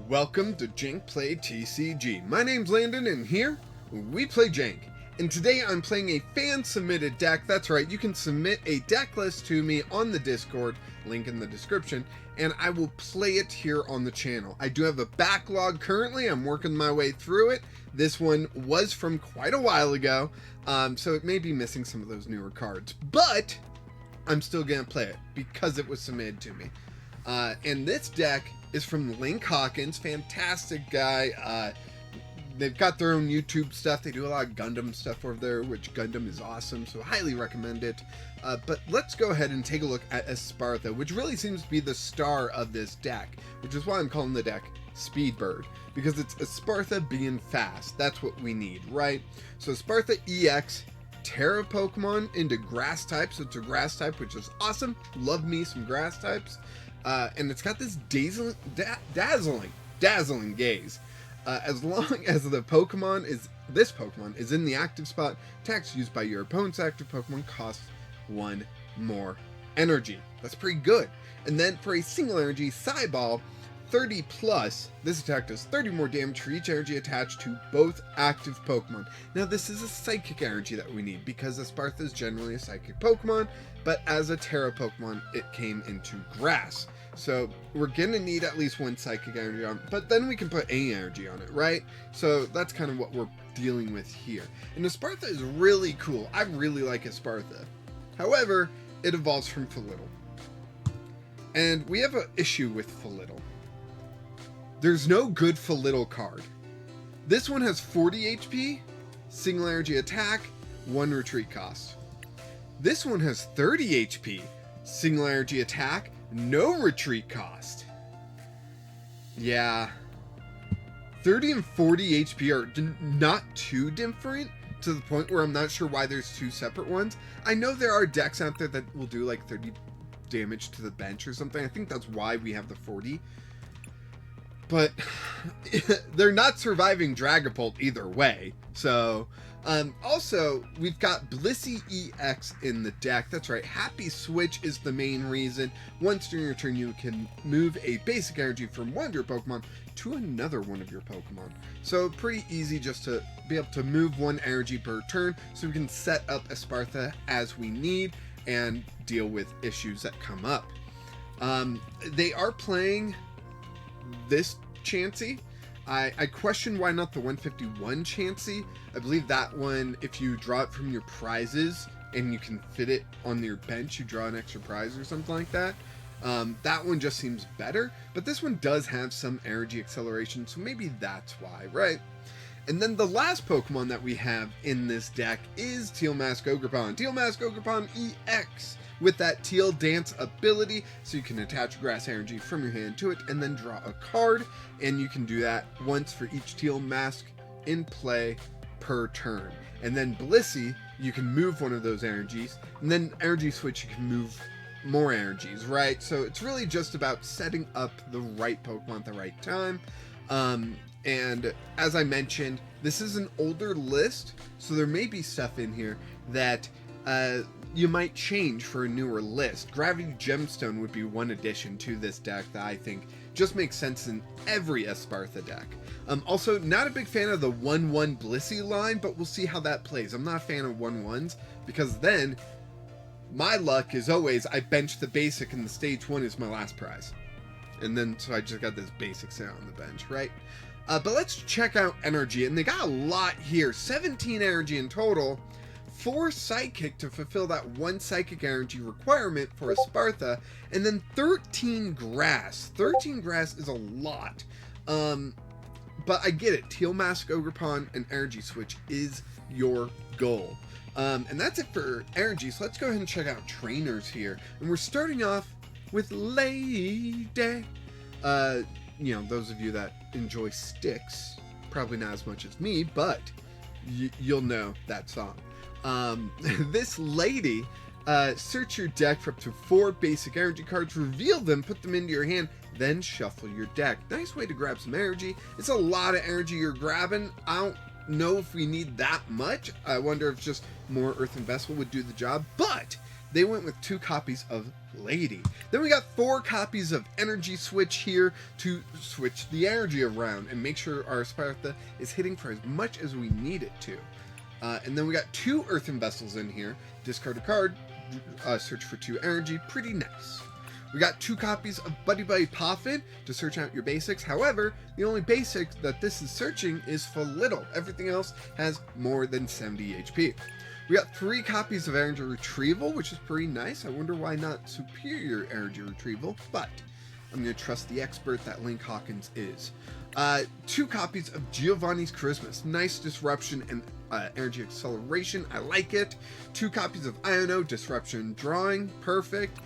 Welcome to Jank Play TCG. My name's Landon and here we play Jank. And today I'm playing a fan submitted deck. That's right, you can submit a deck list to me on the Discord, link in the description, and I will play it here on the channel. I do have a backlog currently, I'm working my way through it. This one was from quite a while ago, so it may be missing some of those newer cards, but I'm still gonna play it because it was submitted to me. And this deck is from Linkhawkins, fantastic guy. They've got their own YouTube stuff. They do a lot of Gundam stuff over there, which Gundam is awesome, so highly recommend it. But let's go ahead and take a look at Espathra, which really seems to be the star of this deck, which is why I'm calling the deck Speedbird, because it's Espathra being fast. That's what we need, right? So Espathra EX, Terra Pokemon into grass types. So it's a grass type, which is awesome. Love me some grass types. And it's got this dazzling gaze. As long as this Pokemon is in the active spot, attacks used by your opponent's active Pokemon costs 1 more energy. That's pretty good. And then for a single energy Psyball, 30 plus, this attack does 30 more damage for each energy attached to both active Pokemon. Now this is a psychic energy that we need because Espathra is generally a psychic Pokemon, but as a Terra Pokemon, it came into grass. So we're gonna need at least 1 psychic energy on it, but then we can put any energy on it, right? So that's kind of what we're dealing with here. And Espathra is really cool. I really like Espathra. However, it evolves from Flittle. And we have an issue with Flittle. There's no good Flittle card. This one has 40 HP, single energy attack, 1 retreat cost. This one has 30 HP, single energy attack, no retreat cost. Yeah. 30 and 40 HP are not too different to the point where I'm not sure why there's 2 separate ones. I know there are decks out there that will do like 30 damage to the bench or something. I think that's why we have the 40. But they're not surviving Dragapult either way. So, also, we've got Blissey EX in the deck. That's right, Happy Switch is the main reason. Once during your turn, you can move a basic energy from one of your Pokemon to another one of your Pokemon. So, pretty easy just to be able to move 1 energy per turn, so we can set up Espathra as we need and deal with issues that come up. They are playing this Chansey. I question why not the 151 Chansey. I believe that one, if you draw it from your prizes and you can fit it on your bench, you draw an extra prize or something like that. That one just seems better, but this one does have some energy acceleration, so maybe that's why, right? And then the last Pokemon that we have in this deck is Teal Mask Ogerpon. Teal Mask Ogerpon EX with that Teal Dance ability, so you can attach grass energy from your hand to it and then draw a card, and you can do that once for each Teal Mask in play per turn. And then Blissey, you can move 1 of those energies, and then Energy Switch, you can move more energies, right? So it's really just about setting up the right Pokemon at the right time. And as I mentioned, this is an older list, so there may be stuff in here that you might change for a newer list. Gravity Gemstone would be one addition to this deck that I think just makes sense in every Espathra deck. Also, not a big fan of the 1-1 Blissey line, but we'll see how that plays. I'm not a fan of 1-1s, because then my luck is always I bench the basic and the stage 1 is my last prize. And then, so I just got this basic set on the bench, right? But let's check out energy, and they got a lot here. 17 energy in total, 4 psychic to fulfill that 1 psychic energy requirement for Espathra, and then 13 grass. 13 grass is a lot. But I get it. Teal Mask Ogerpon and Energy Switch is your goal. And that's it for energy, so let's go ahead and check out trainers here. And we're starting off with Lady. You know, those of you that enjoy Sticks, probably not as much as me, but you'll know that song. This lady, search your deck for up to 4 basic energy cards, reveal them, put them into your hand, then shuffle your deck. Nice way to grab some energy. It's a lot of energy you're grabbing. I don't know if we need that much. I wonder if just more Earthen Vessel would do the job, but they went with 2 copies of Lady. Then we got 4 copies of Energy Switch here to switch the energy around and make sure our Espathra is hitting for as much as we need it to. And then we got 2 Earthen Vessels in here. Discard a card, search for 2 energy. Pretty nice. We got 2 copies of Buddy-Buddy Poffin to search out your basics. However, the only basic that this is searching is Flittle. Everything else has more than 70 HP. We got 3 copies of Energy Retrieval, which is pretty nice. I wonder why not Superior Energy Retrieval, but I'm going to trust the expert that Linkhawkins is. 2 copies of Giovanni's Christmas. Nice disruption and energy acceleration. I like it. 2 copies of Iono, disruption, drawing. Perfect.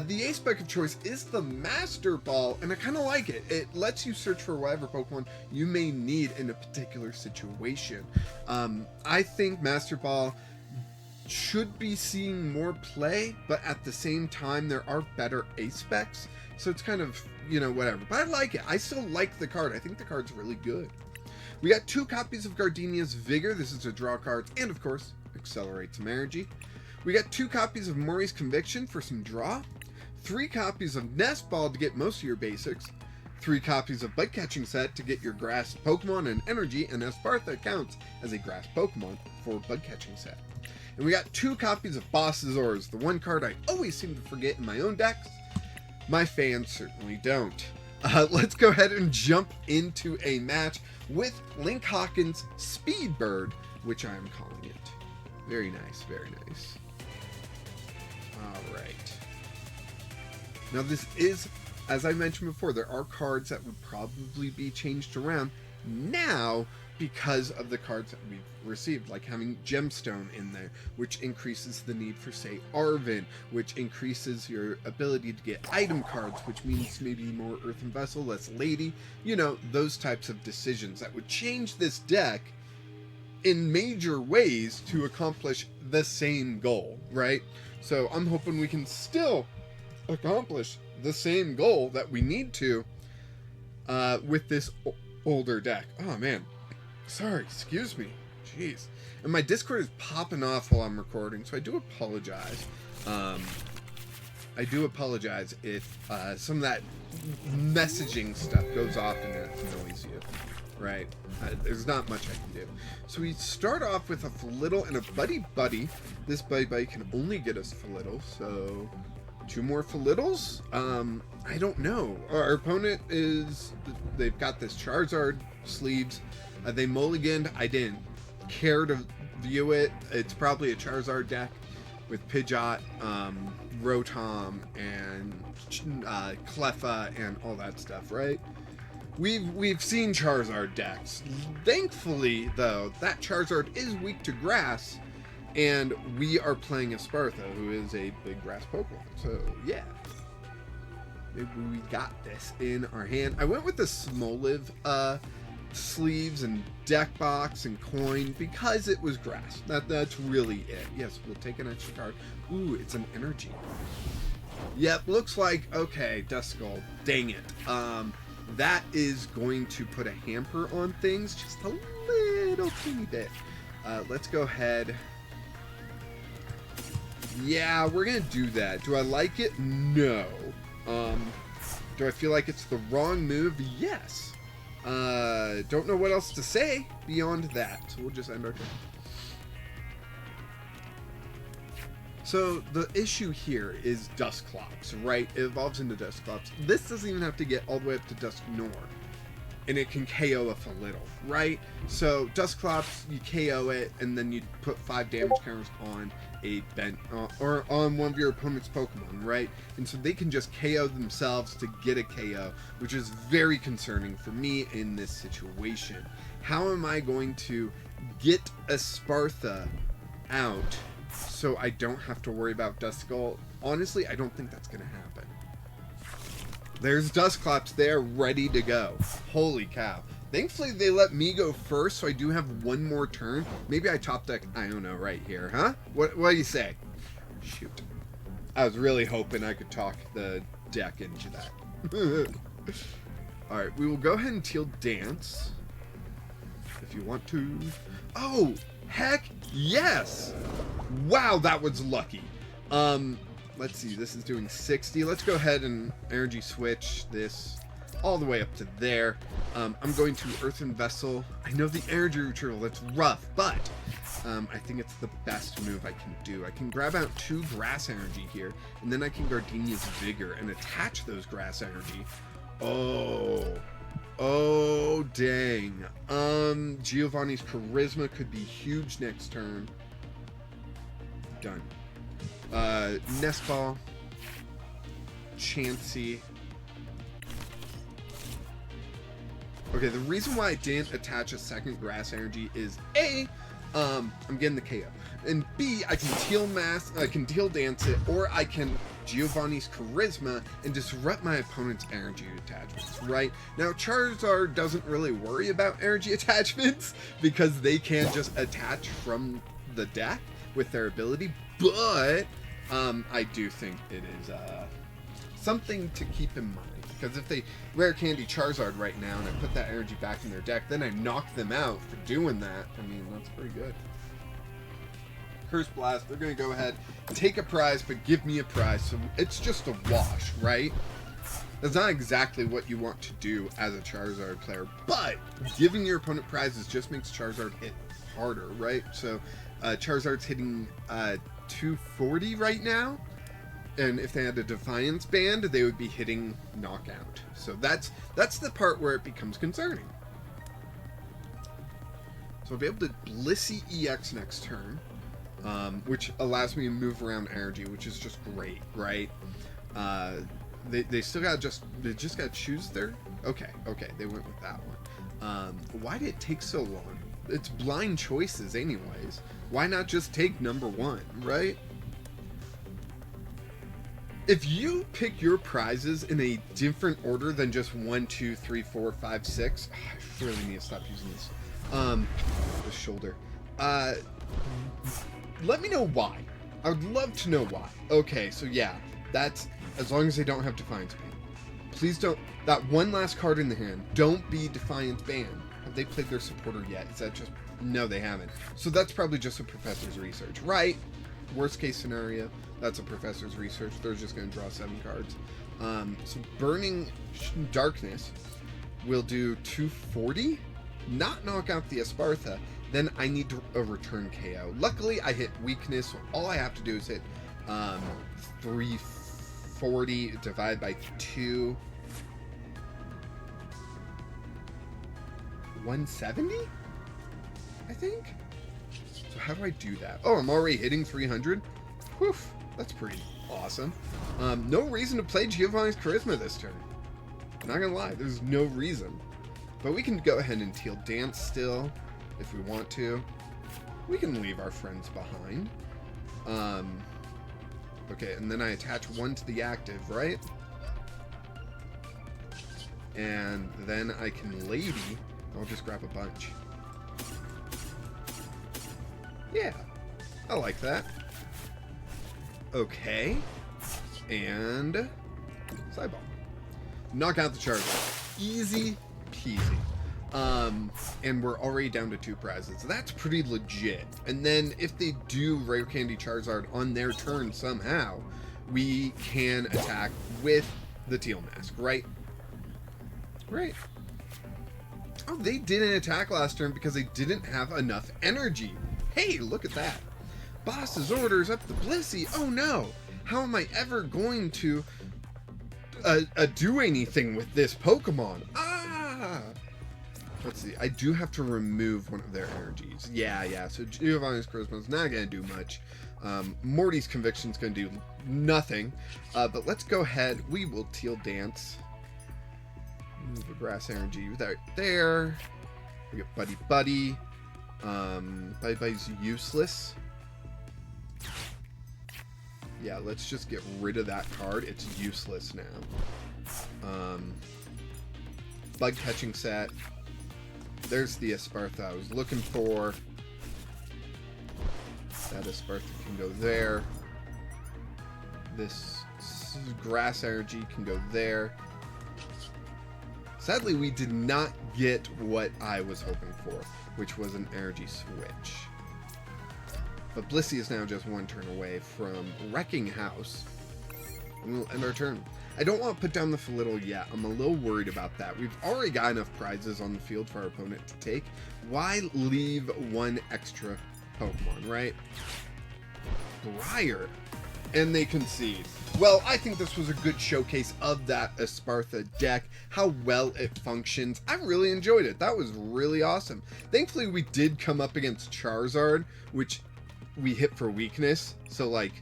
The ace spec of choice is the Master Ball, and I kind of like it. It lets you search for whatever Pokemon you may need in a particular situation. I think Master Ball should be seeing more play, but at the same time, there are better ace specs, so it's kind of, you know, whatever. But I like it. I still like the card. I think the card's really good. We got 2 copies of Gardenia's Vigor. This is a draw card, and of course, accelerate some energy. We got 2 copies of Morty's Conviction for some draw. 3 copies of Nest Ball to get most of your basics. 3 copies of Bug Catching Set to get your grass Pokemon and energy, and Espathra counts as a grass Pokemon for Bug Catching Set. And we got 2 copies of Boss's Ores, the one card I always seem to forget in my own decks. My fans certainly don't. Let's go ahead and jump into a match with Linkhawkins Speedbird, which I am calling it. Very nice, very nice. Alright. Now this is, as I mentioned before, there are cards that would probably be changed around now because of the cards that we've received, like having Gemstone in there, which increases the need for, say, Arven, which increases your ability to get item cards, which means maybe more Earthen Vessel, less Lady, you know, those types of decisions that would change this deck in major ways to accomplish the same goal, right? So I'm hoping we can still accomplish the same goal that we need to with this older deck. Oh man, sorry, excuse me, jeez. And my Discord is popping off while I'm recording, so I do apologize. I do apologize if some of that messaging stuff goes off and it annoys you, right? There's not much I can do. So we start off with a Flittle and a Buddy-Buddy. This Buddy-Buddy can only get us Flittle, so 2 more Flittles? I don't know. Our opponent is, they've got this Charizard sleeves. They mulliganed. I didn't care to view it. It's probably a Charizard deck with Pidgeot, Rotom, and Cleffa, and all that stuff, right? We've seen Charizard decks. Thankfully, though, that Charizard is weak to grass, and we are playing Espathra, who is a big grass Pokemon. So, yeah. Maybe we got this in our hand. I went with the Smoliv sleeves and deck box and coin because it was grass. That's really it. Yes, we'll take an extra card. Ooh, it's an energy. Yep, looks like, okay, Duskull. Dang it. That is going to put a hamper on things just a little teeny bit. Let's go ahead. Yeah, we're gonna do that. Do I like it? No. Do I feel like it's the wrong move? Yes. Don't know what else to say beyond that. So we'll just end our turn. So the issue here is Dusclops, right? It evolves into Dusclops. This doesn't even have to get all the way up to Dusknoir, and it can KO a Flittle, right? So Dusclops, you KO it, and then you put 5 damage counters on a bent or on one of your opponent's Pokemon, right? And so they can just KO themselves to get a KO, which is very concerning for me in this situation. How am I going to get Espathra out so I don't have to worry about Duskull? Honestly, I don't think that's going to happen. There's Dusclops there, ready to go. Holy cow. Thankfully, they let me go first, so I do have 1 more turn. Maybe I top deck Iono right here, huh? What do you say? Shoot. I was really hoping I could talk the deck into that. Alright, we will go ahead and Teal Dance. If you want to. Oh, heck yes! Wow, that was lucky. let's see, this is doing 60. Let's go ahead and energy switch this all the way up to there. I'm going to Earthen Vessel. I know the energy retrieval, that's rough, but I think it's the best move I can do. I can grab out 2 grass energy here, and then I can Gardenia's Vigor and attach those grass energy. Oh, dang. Giovanni's Charisma could be huge next turn. Done. Nest Ball. Chansey. Okay, the reason why I didn't attach a second grass energy is A, I'm getting the KO, and B, I can Teal Dance it, or I can Giovanni's Charisma and disrupt my opponent's energy attachments, right? Now, Charizard doesn't really worry about energy attachments because they can just attach from the deck with their ability, but I do think it is something to keep in mind. Because if they rare candy Charizard right now and I put that energy back in their deck, then I knock them out for doing that. I mean, that's pretty good. Curse Blast, they're going to go ahead, take a prize, but give me a prize. So it's just a wash, right? That's not exactly what you want to do as a Charizard player, but giving your opponent prizes just makes Charizard hit harder, right? So Charizard's hitting 240 right now. And if they had a Defiance band, they would be hitting Knockout. So that's the part where it becomes concerning. So I'll be able to Blissey EX next turn, which allows me to move around energy, which is just great, right? They just got to choose their. Okay, they went with that one. Why did it take so long? It's blind choices, anyways. Why not just take number 1, right? If you pick your prizes in a different order than just 1, 2, 3, 4, 5, 6, I really need to stop using this. The shoulder. Let me know why. I would love to know why. Okay, so yeah, that's as long as they don't have Defiance Band. Please don't. That one last card in the hand. Don't be Defiance Band. Have they played their supporter yet? Is that just no? They haven't. So that's probably just a professor's research, right? Worst case scenario. That's a professor's research. They're just going to draw 7 cards. So Burning Darkness will do 240. Not knock out the Espathra. Then I need a return KO. Luckily, I hit weakness. So all I have to do is hit 340 divided by 2. 170? I think? So how do I do that? Oh, I'm already hitting 300? Whew. That's pretty awesome. No reason to play Giovanni's Charisma this turn. Not gonna lie, there's no reason. But we can go ahead and Teal Dance still, if we want to. We can leave our friends behind. Okay, and then I attach 1 to the active, right? And then I can Lady. I'll just grab a bunch. Yeah, I like that. Okay, and Sideball. Knock out the Charizard. Easy peasy. And we're already down to 2 prizes. That's pretty legit. And then if they do Rare Candy Charizard on their turn somehow, we can attack with the Teal Mask, right? Right. Oh, they didn't attack last turn because they didn't have enough energy. Hey, look at that. Boss's orders up the Blissey. Oh no. How am I ever going to do anything with this Pokemon? Let's see. I do have to remove one of their energies. Yeah. So Giovanni's Charisma is not going to do much. Morty's Conviction is going to do nothing. But let's go ahead. We will Teal Dance. Move the grass energy right there. We get Buddy-Buddy. Buddy-Buddy's useless. Yeah, let's just get rid of that card. It's useless now. Bug Catching Set. There's the Espathra I was looking for. That Espathra can go there. This grass energy can go there. Sadly, we did not get what I was hoping for, which was an Energy Switch. But Blissey is now just 1 turn away from Wrecking House. and we'll end our turn. I don't want to put down the Flittle yet. I'm a little worried about that. We've already got enough prizes on the field for our opponent to take. Why leave one extra Pokemon, right? Briar. And they concede. Well, I think this was a good showcase of that Espathra deck, how well it functions. I really enjoyed it. That was really awesome. Thankfully, we did come up against Charizard, which we hit for weakness. So, like,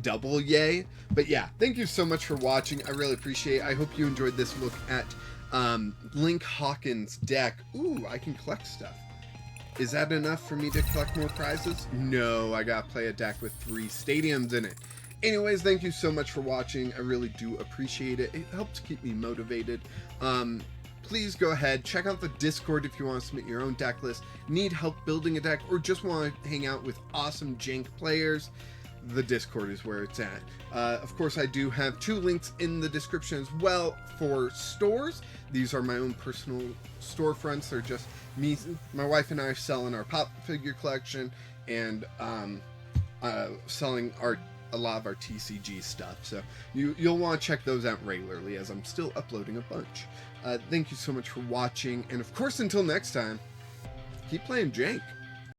double yay. But yeah, thank you so much for watching. I really appreciate it. I hope you enjoyed this look at Linkhawkins deck. Ooh, I can collect stuff. Is that enough for me to collect more prizes? No, I gotta play a deck with 3 stadiums in it. Anyways, thank you so much for watching. I really do appreciate it. It helps keep me motivated. Please go ahead, check out the Discord if you want to submit your own deck list, need help building a deck, or just want to hang out with awesome Jank players. The Discord is where it's at. Of course, I do have 2 links in the description as well for stores. These are my own personal storefronts. They're just me, my wife and I are selling our pop figure collection and selling a lot of our TCG stuff. So you'll want to check those out regularly as I'm still uploading a bunch. Thank you so much for watching. And of course, until next time, keep playing Jank.